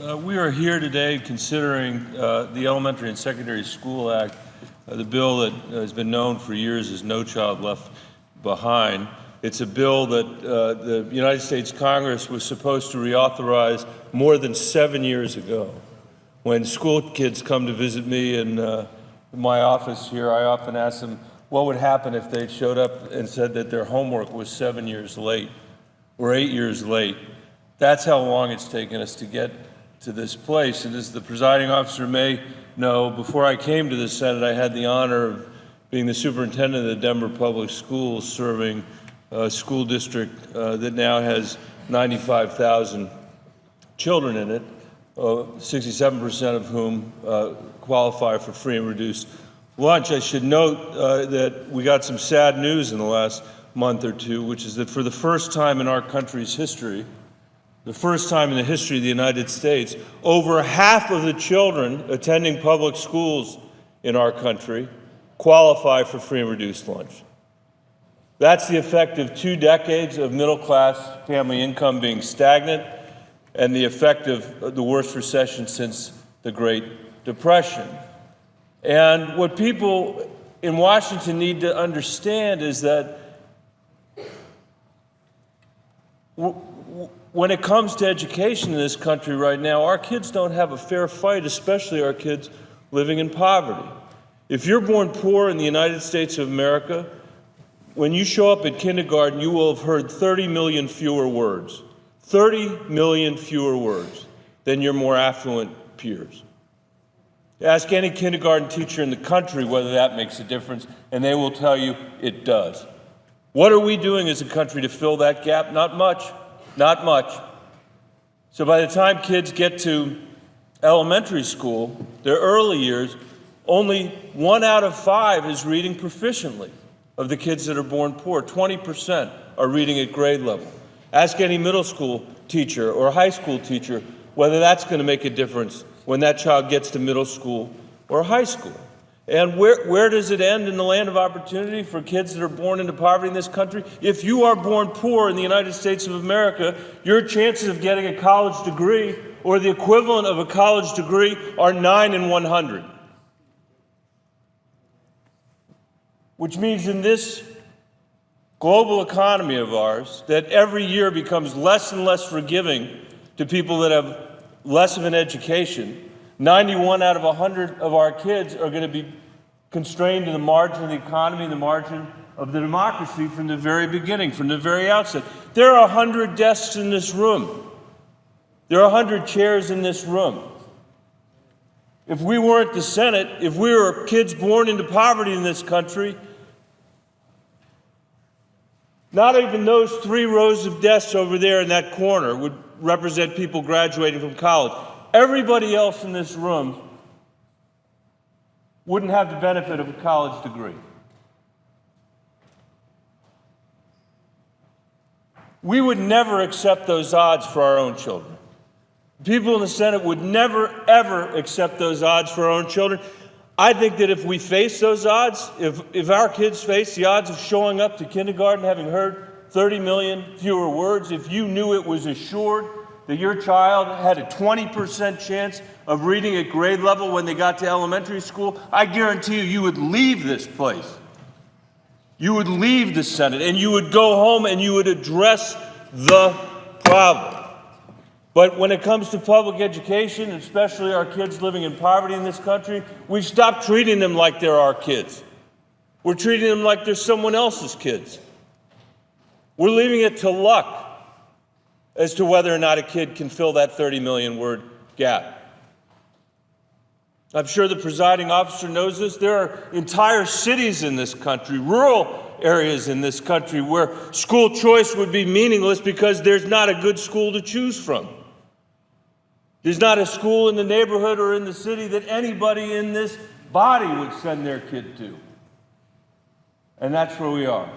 We are here today considering the Elementary and Secondary School Act, the bill that has been known for years as No Child Left Behind. It's a bill that the United States Congress was supposed to reauthorize more than 7 years ago. When school kids come to visit me in my office here, I often ask them what would happen if they showed up and said that their homework was 7 years late or 8 years late. That's how long it's taken us to get to this place. And as the presiding officer may know, before I came to the Senate, I had the honor of being the superintendent of the Denver Public Schools, serving a school district that now has 95,000 children in it, 67% of whom qualify for free and reduced lunch. I should note that we got some sad news in the last month or two, which is that for the first time in our country's history, the first time in the history of the United States, over half of the children attending public schools in our country qualify for free and reduced lunch. That's the effect of 2 decades of middle-class family income being stagnant and the effect of the worst recession since the Great Depression. And what people in Washington need to understand is that when it comes to education in this country right now, our kids don't have a fair fight, especially our kids living in poverty. If you're born poor in the United States of America, when you show up at kindergarten, you will have heard 30 million fewer words. 30 million fewer words than your more affluent peers. Ask any kindergarten teacher in the country whether that makes a difference, and they will tell you it does. What are we doing as a country to fill that gap? Not much. Not much. So by the time kids get to elementary school, their early years, only 1 out of 5 is reading proficiently of the kids that are born poor. 20% are reading at grade level. Ask any middle school teacher or high school teacher whether that's going to make a difference when that child gets to middle school or high school. And where does it end in the land of opportunity for kids that are born into poverty in this country? If you are born poor in the United States of America, your chances of getting a college degree or the equivalent of a college degree are 9 in 100. Which means in this global economy of ours, that every year becomes less and less forgiving to people that have less of an education. 91 out of 100 of our kids are going to be constrained to the margin of the economy, the margin of the democracy from the very beginning, from the very outset. There are 100 desks in this room. There are 100 chairs in this room. If we weren't the Senate, if we were kids born into poverty in this country, not even those 3 rows of desks over there in that corner would represent people graduating from college. Everybody else in this room wouldn't have the benefit of a college degree. We would never accept those odds for our own children. People in the Senate would never, ever accept those odds for our own children. I think that if we face those odds, if our kids face the odds of showing up to kindergarten having heard 30 million fewer words, if you knew it was assured that your child had a 20% chance of reading at grade level when they got to elementary school, I guarantee you, you would leave this place. You would leave the Senate, and you would go home and you would address the problem. But when it comes to public education, especially our kids living in poverty in this country, we've stopped treating them like they're our kids. We're treating them like they're someone else's kids. We're leaving it to luck as to whether or not a kid can fill that 30 million word gap. I'm sure the presiding officer knows this. There are entire cities in this country, rural areas in this country, where school choice would be meaningless because there's not a good school to choose from. There's not a school in the neighborhood or in the city that anybody in this body would send their kid to. And that's where we are.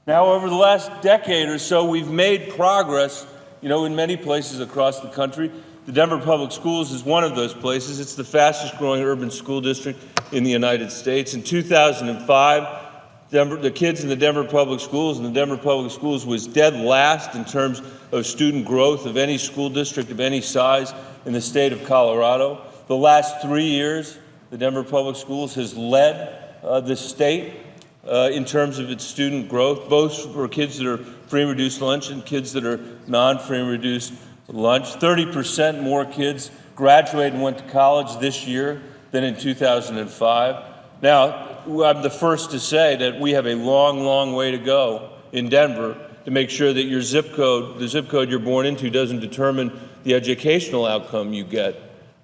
Now, over the last decade or so, we've made progress, in many places across the country. The Denver Public Schools is one of those places. It's the fastest growing urban school district in the United States. In 2005, the kids in the Denver Public Schools, and the Denver Public Schools was dead last in terms of student growth of any school district of any size in the state of Colorado. The last 3 years, the Denver Public Schools has led the state in terms of its student growth, both for kids that are free and reduced lunch and kids that are non-free and reduced lunch. 30% more kids graduated and went to college this year than in 2005. Now, I'm the first to say that we have a long, long way to go in Denver to make sure that your zip code, the zip code you're born into, doesn't determine the educational outcome you get.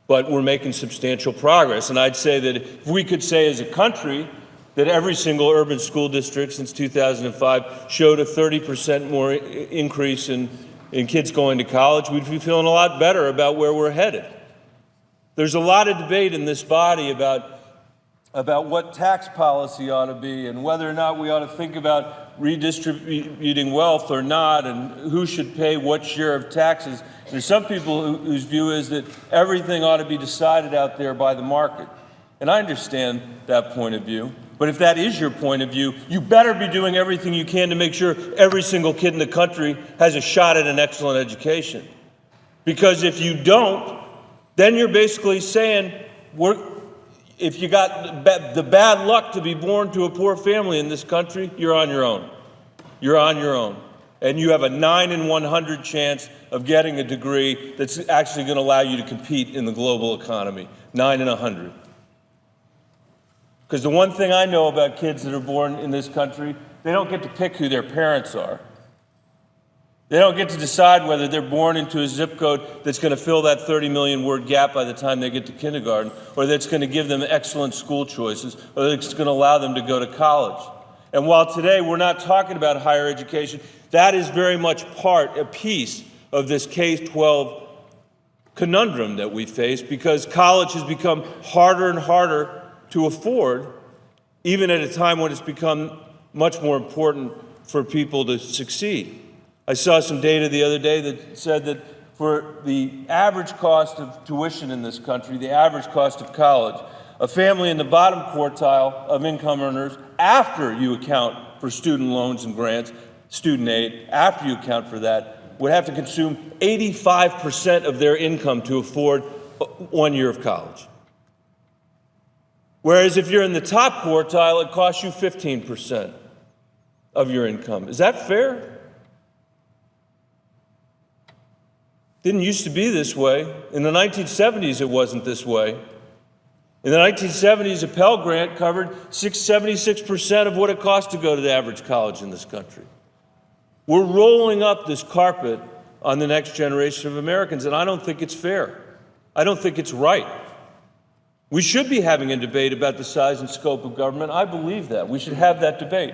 But we're making substantial progress. And I'd say that if we could say as a country that every single urban school district since 2005 showed a 30% more increase in kids going to college, we'd be feeling a lot better about where we're headed. There's a lot of debate in this body about what tax policy ought to be and whether or not we ought to think about redistributing wealth or not and who should pay what share of taxes. There's some people whose view is that everything ought to be decided out there by the market. And I understand that point of view. But if that is your point of view, you better be doing everything you can to make sure every single kid in the country has a shot at an excellent education. Because if you don't, then you're basically saying, if you got the bad luck to be born to a poor family in this country, you're on your own. You're on your own. And you have a 9 in 100 chance of getting a degree that's actually going to allow you to compete in the global economy. 9 in 100. Because the one thing I know about kids that are born in this country, they don't get to pick who their parents are. They don't get to decide whether they're born into a zip code that's going to fill that 30 million word gap by the time they get to kindergarten, or that's going to give them excellent school choices, or that's going to allow them to go to college. And while today we're not talking about higher education, that is very much a piece of this K-12 conundrum that we face, because college has become harder and harder to afford, even at a time when it's become much more important for people to succeed. I saw some data the other day that said that for the average cost of tuition in this country, the average cost of college, a family in the bottom quartile of income earners, after you account for student loans and grants, student aid, after you account for that, would have to consume 85% of their income to afford 1 year of college. Whereas if you're in the top quartile, it costs you 15% of your income. Is that fair? Didn't used to be this way. In the 1970s, it wasn't this way. In the 1970s, a Pell Grant covered 76% of what it cost to go to the average college in this country. We're rolling up this carpet on the next generation of Americans, and I don't think it's fair. I don't think it's right. We should be having a debate about the size and scope of government. I believe that. We should have that debate.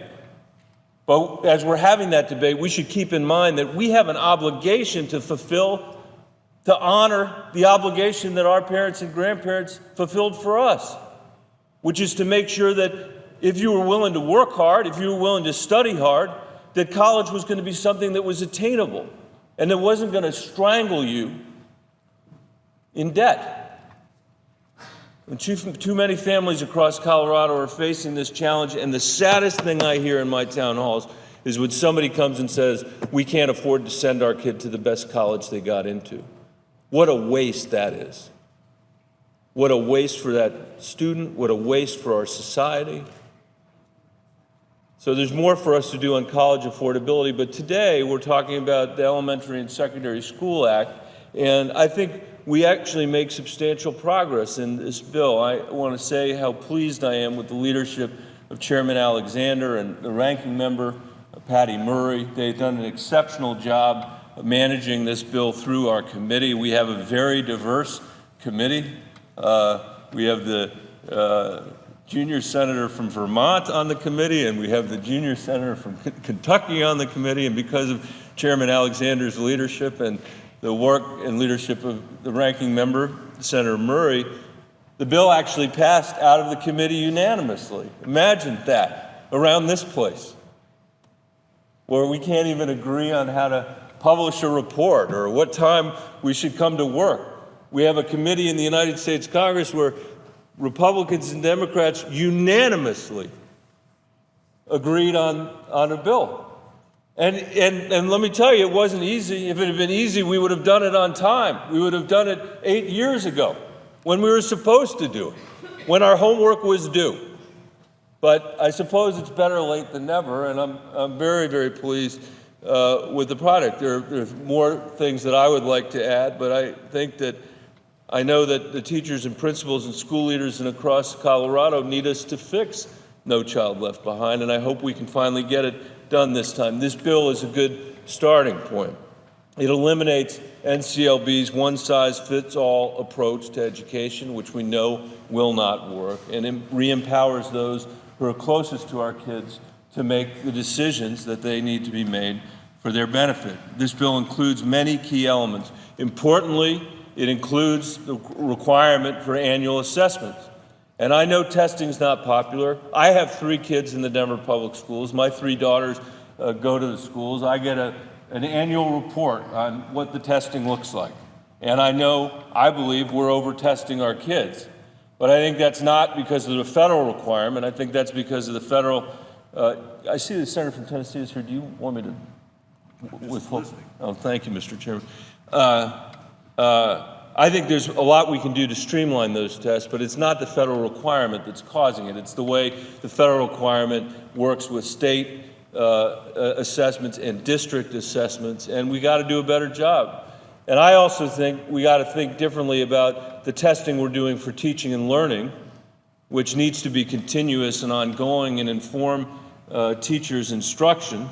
But as we're having that debate, we should keep in mind that we have an obligation to fulfill, to honor the obligation that our parents and grandparents fulfilled for us, which is to make sure that if you were willing to work hard, if you were willing to study hard, that college was going to be something that was attainable and that wasn't going to strangle you in debt. And too many families across Colorado are facing this challenge, and the saddest thing I hear in my town halls is when somebody comes and says, we can't afford to send our kid to the best college they got into. What a waste that is. What a waste for that student, what a waste for our society. So there's more for us to do on college affordability, but today we're talking about the Elementary and Secondary School Act, and I think we actually make substantial progress in this bill. I want to say how pleased I am with the leadership of Chairman Alexander and the ranking member, Patty Murray. They've done an exceptional job of managing this bill through our committee. We have a very diverse committee. We have the junior senator from Vermont on the committee, and we have the junior senator from Kentucky on the committee, and because of Chairman Alexander's leadership and the work and leadership of the ranking member, Senator Murray, the bill actually passed out of the committee unanimously. Imagine that, around this place, where we can't even agree on how to publish a report or what time we should come to work. We have a committee in the United States Congress where Republicans and Democrats unanimously agreed on a bill. And let me tell you, it wasn't easy. If it had been easy, we would have done it on time. We would have done it 8 years ago when we were supposed to do it, when our homework was due. But I suppose it's better late than never, and I'm very, very pleased with the product. There's more things that I would like to add, but I know that the teachers and principals and school leaders and across Colorado need us to fix No Child Left Behind, and I hope we can finally get it done this time. This bill is a good starting point. It eliminates NCLB's one-size-fits-all approach to education, which we know will not work, and it re-empowers those who are closest to our kids to make the decisions that they need to be made for their benefit. This bill includes many key elements. Importantly, it includes the requirement for annual assessments. And I know testing's not popular. I have 3 kids in the Denver Public Schools. My 3 daughters go to the schools. I get an annual report on what the testing looks like. And I believe we're over-testing our kids. But I think that's not because of the federal requirement. I think that's because of the federal. I see the senator from Tennessee is here. Do you want me to withhold? Oh, thank you, Mr. Chairman. I think there's a lot we can do to streamline those tests, but it's not the federal requirement that's causing it. It's the way the federal requirement works with state assessments and district assessments, and we got to do a better job. And I also think we got to think differently about the testing we're doing for teaching and learning, which needs to be continuous and ongoing and inform teachers' instruction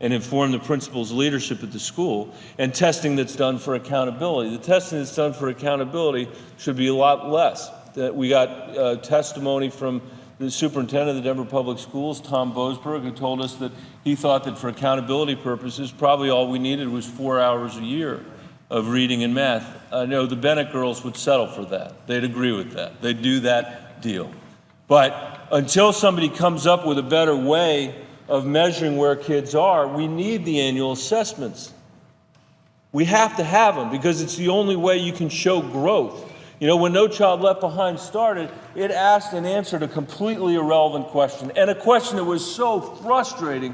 and inform the principal's leadership at the school, and testing that's done for accountability. The testing that's done for accountability should be a lot less. We got testimony from the superintendent of the Denver Public Schools, Tom Boasberg, who told us that he thought that for accountability purposes, probably all we needed was 4 hours a year of reading and math. I know the Bennet girls would settle for that. They'd agree with that. They'd do that deal. But until somebody comes up with a better way of measuring where kids are, we need the annual assessments. We have to have them because it's the only way you can show growth. You know, when No Child Left Behind started, it asked and answered a completely irrelevant question, and a question that was so frustrating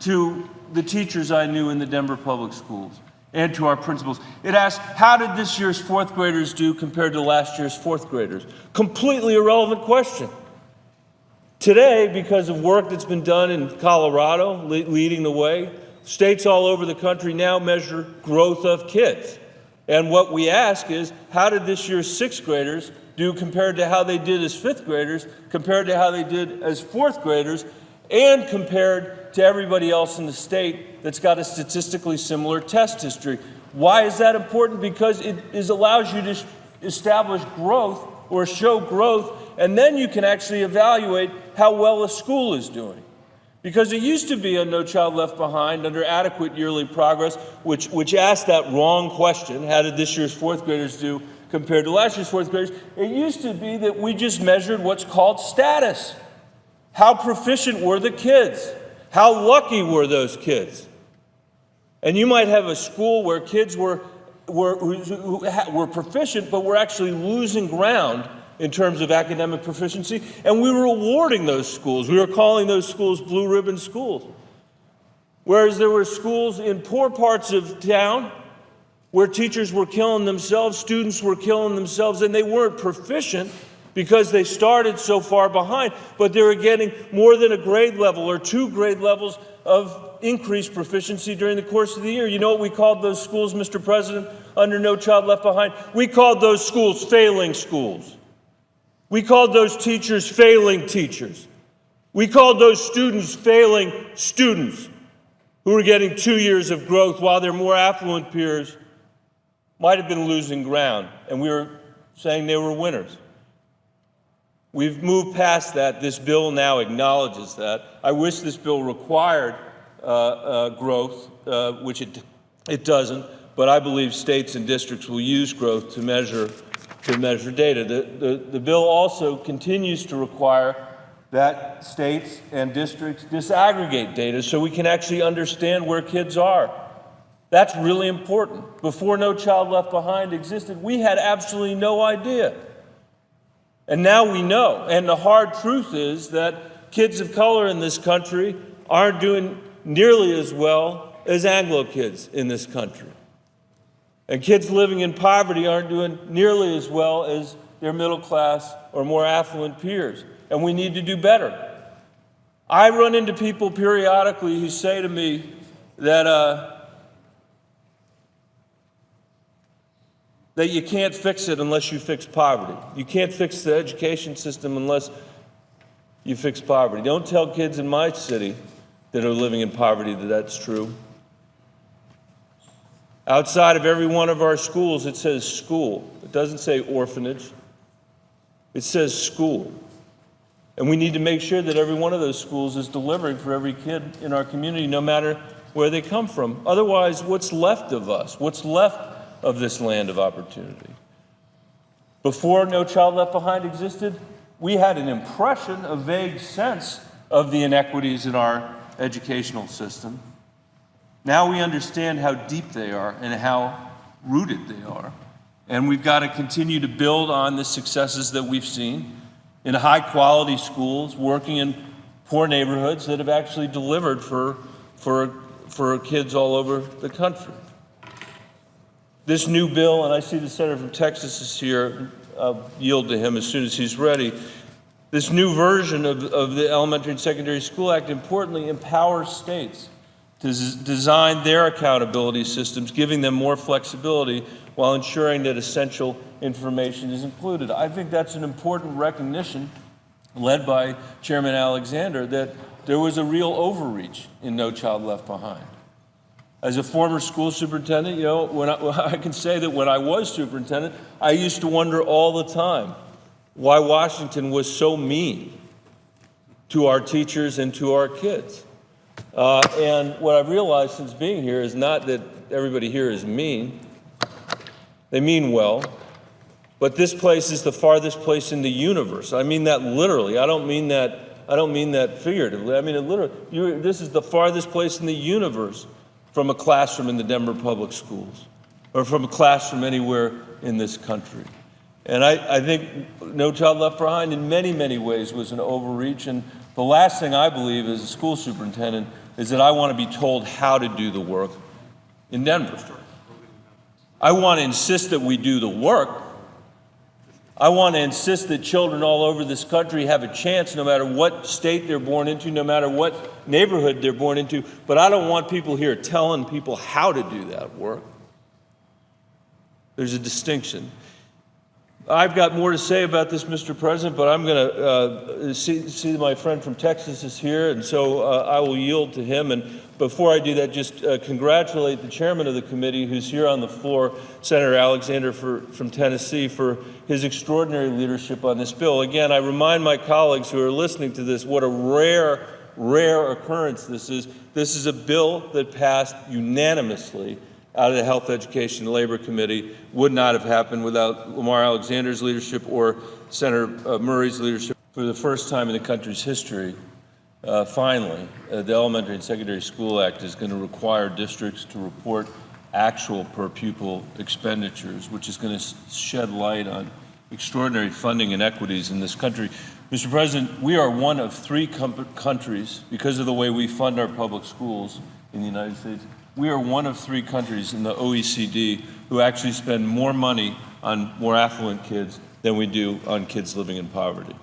to the teachers I knew in the Denver Public Schools and to our principals. It asked, how did this year's 4th graders do compared to last year's 4th graders? Completely irrelevant question. Today, because of work that's been done in Colorado, leading the way, states all over the country now measure growth of kids. And what we ask is, how did this year's 6th graders do compared to how they did as 5th graders, compared to how they did as 4th graders, and compared to everybody else in the state that's got a statistically similar test history? Why is that important? Because it allows you to establish growth or show growth, and then you can actually evaluate how well a school is doing. Because it used to be a No Child Left Behind under adequate yearly progress, which asked that wrong question, how did this year's 4th graders do compared to last year's 4th graders? It used to be that we just measured what's called status. How proficient were the kids? How lucky were those kids? And you might have a school where kids were proficient, but were actually losing ground in terms of academic proficiency, and we were awarding those schools. We were calling those schools blue ribbon schools. Whereas there were schools in poor parts of town where teachers were killing themselves, students were killing themselves, and they weren't proficient because they started so far behind, but they were getting more than a grade level or 2 grade levels of increased proficiency during the course of the year. You know what we called those schools, Mr. President, under No Child Left Behind? We called those schools failing schools. We called those teachers failing teachers. We called those students failing students who were getting 2 years of growth while their more affluent peers might have been losing ground, and we were saying they were winners. We've moved past that. This bill now acknowledges that. I wish this bill required growth, which it doesn't, but I believe states and districts will use growth to measure data. The bill also continues to require that states and districts disaggregate data so we can actually understand where kids are. That's really important. Before No Child Left Behind existed, we had absolutely no idea. And now we know. And the hard truth is that kids of color in this country aren't doing nearly as well as Anglo kids in this country. And kids living in poverty aren't doing nearly as well as their middle class or more affluent peers. And we need to do better. I run into people periodically who say to me that you can't fix it unless you fix poverty. You can't fix the education system unless you fix poverty. Don't tell kids in my city that are living in poverty that that's true. Outside of every one of our schools, it says school. It doesn't say orphanage. It says school. And we need to make sure that every one of those schools is delivering for every kid in our community, no matter where they come from. Otherwise, what's left of us? What's left of this land of opportunity? Before No Child Left Behind existed, we had an impression, a vague sense of the inequities in our educational system. Now we understand how deep they are and how rooted they are. And we've got to continue to build on the successes that we've seen in high-quality schools, working in poor neighborhoods that have actually delivered for kids all over the country. This new bill, and I see the senator from Texas is here, I'll yield to him as soon as he's ready. This new version of the Elementary and Secondary School Act importantly empowers states to design their accountability systems, giving them more flexibility while ensuring that essential information is included. I think that's an important recognition, led by Chairman Alexander, that there was a real overreach in No Child Left Behind. As a former school superintendent, I can say that when I was superintendent, I used to wonder all the time why Washington was so mean to our teachers and to our kids. And what I've realized since being here is not that everybody here is mean. They mean well. But this place is the farthest place in the universe. I mean that literally. I don't mean that figuratively. I mean it literally. This is the farthest place in the universe from a classroom in the Denver Public Schools or from a classroom anywhere in this country. And I think No Child Left Behind in many, many ways was an overreach. And the last thing I believe as a school superintendent is that I want to be told how to do the work in Denver. I want to insist that we do the work. I want to insist that children all over this country have a chance no matter what state they're born into, no matter what neighborhood they're born into. But I don't want people here telling people how to do that work. There's a distinction. I've got more to say about this, Mr. President, but I'm going to see my friend from Texas is here, and so I will yield to him. And before I do that, just congratulate the chairman of the committee who's here on the floor, Senator Alexander from Tennessee, for his extraordinary leadership on this bill. Again, I remind my colleagues who are listening to this what a rare occurrence this is. This is a bill that passed unanimously out of the Health, Education, and Labor Committee. Would not have happened without Lamar Alexander's leadership or Senator Murray's leadership. For the first time in the country's history, finally, the Elementary and Secondary School Act is going to require districts to report actual per pupil expenditures, which is going to shed light on extraordinary funding inequities in this country. Mr. President, we are one of 3 countries, because of the way we fund our public schools in the United States, we are one of 3 countries in the OECD who actually spend more money on more affluent kids than we do on kids living in poverty.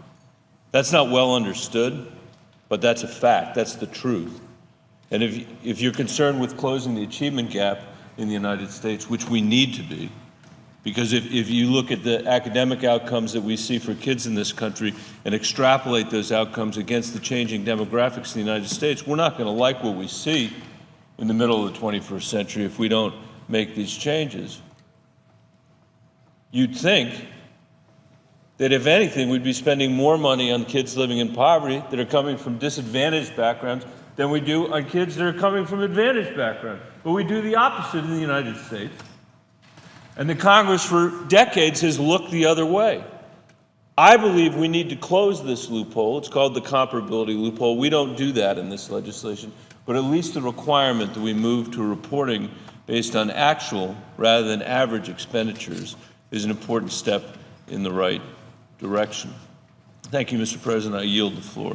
That's not well understood, but that's a fact. That's the truth. And if you're concerned with closing the achievement gap in the United States, which we need to be, because if you look at the academic outcomes that we see for kids in this country and extrapolate those outcomes against the changing demographics in the United States, we're not going to like what we see in the middle of the 21st century if we don't make these changes. You'd think that if anything, we'd be spending more money on kids living in poverty that are coming from disadvantaged backgrounds than we do on kids that are coming from advantaged backgrounds. But we do the opposite in the United States. And the Congress for decades has looked the other way. I believe we need to close this loophole. It's called the comparability loophole. We don't do that in this legislation. But at least the requirement that we move to reporting based on actual rather than average expenditures is an important step in the right direction. Thank you, Mr. President. I yield the floor.